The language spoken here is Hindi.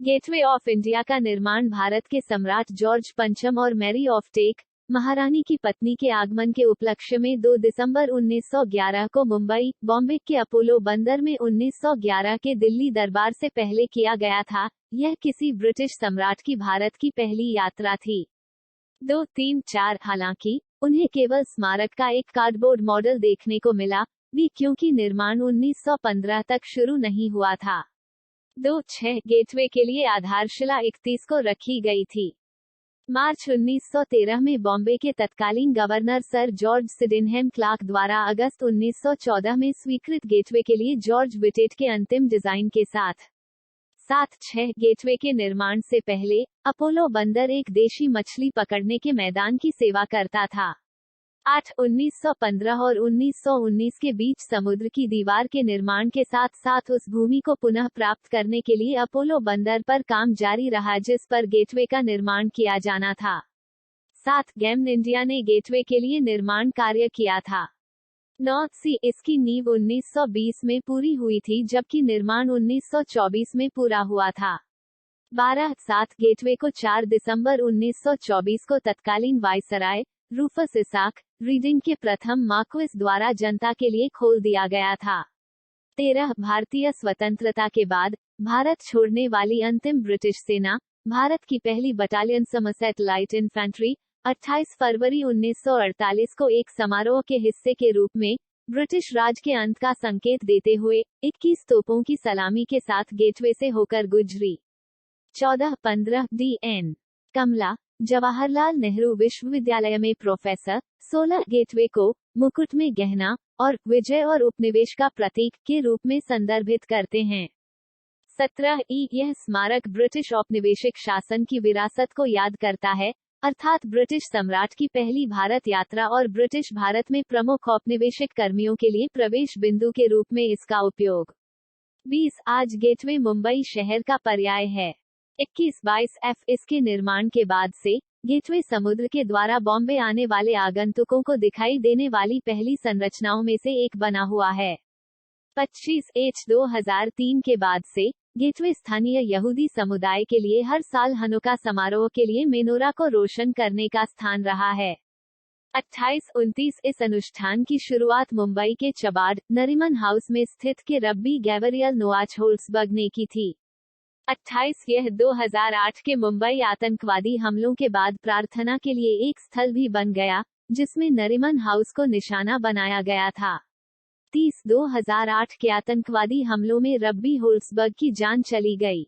गेटवे ऑफ इंडिया का निर्माण भारत के सम्राट जॉर्ज पंचम और मैरी ऑफ टेक, महारानी की पत्नी के आगमन के उपलक्ष्य में 2 दिसंबर 1911 को मुंबई, बॉम्बे के अपोलो बंदर में 1911 के दिल्ली दरबार से पहले किया गया था। यह किसी ब्रिटिश सम्राट की भारत की पहली यात्रा थी। 2, 3, 4 हालांकि उन्हें केवल स्मारक का एक कार्डबोर्ड मॉडल देखने को मिला, भी क्योंकि निर्माण 1915 तक शुरू नहीं हुआ था। 2, 6 गेटवे के लिए आधारशिला 31 को रखी गई थी। मार्च 1913 में बॉम्बे के तत्कालीन governor sir George Sydenham Clarke द्वारा अगस्त 1914 में स्वीकृत गेटवे के लिए जॉर्ज विटेट के अंतिम डिजाइन के साथ 7-6 गेटवे के निर्माण से पहले अपोलो बंदर एक देशी मछली पकड़ने के मैदान की सेवा करता था। 8, 1915 और 1919 के बीच समुद्र की दीवार के निर्माण के साथ साथ उस भूमि को पुनः प्राप्त करने के लिए अपोलो बंदर पर काम जारी रहा जिस पर गेटवे का निर्माण किया जाना था। 7, गेम इंडिया ने गेटवे के लिए निर्माण कार्य किया था। 9, इसकी नींव 1920 में पूरी हुई थी जबकि निर्माण 1924 में पूरा हुआ था। 12, 7 गेटवे को 4 दिसंबर 1924 को तत्कालीन वायसराय रूफस इसाक रीडिंग के प्रथम मार्क्विस द्वारा जनता के लिए खोल दिया गया था। 13, भारतीय स्वतंत्रता के बाद भारत छोड़ने वाली अंतिम ब्रिटिश सेना, भारत की पहली बटालियन समरसेट लाइट इन्फेंट्री 28 फरवरी 1948 को एक समारोह के हिस्से के रूप में ब्रिटिश राज के अंत का संकेत देते हुए 21 तोपों की सलामी के साथ गेटवे से होकर गुजरी। 14, 15 डी.एन. कमला जवाहरलाल नेहरू विश्वविद्यालय में प्रोफेसर। 16 गेटवे को मुकुट में गहना और विजय और उपनिवेश का प्रतीक के रूप में संदर्भित करते हैं। 17 यह स्मारक ब्रिटिश औपनिवेशिक शासन की विरासत को याद करता है, अर्थात ब्रिटिश सम्राट की पहली भारत यात्रा और ब्रिटिश भारत में प्रमुख औपनिवेशिक कर्मियों के लिए प्रवेश बिंदु के रूप में इसका उपयोग। 20 आज गेटवे मुंबई शहर का पर्याय है। 21-22 इसके निर्माण के बाद से गेटवे समुद्र के द्वारा बॉम्बे आने वाले आगंतुकों को दिखाई देने वाली पहली संरचनाओं में से एक बना हुआ है। 25 2003 के बाद से गेटवे स्थानीय यहूदी समुदाय के लिए हर साल हनुका समारोह के लिए मेनोरा को रोशन करने का स्थान रहा है। 28-29 इस अनुष्ठान की शुरुआत मुंबई के चबार्ड नरीमन हाउस में स्थित के रब्बी गैवरियल नोआच होल्सबर्ग ने की थी। 28 यह 2008 के मुंबई आतंकवादी हमलों के बाद प्रार्थना के लिए एक स्थल भी बन गया, जिसमें नरीमन हाउस को निशाना बनाया गया था। 30 2008 के आतंकवादी हमलों में रब्बी होल्सबर्ग की जान चली गई।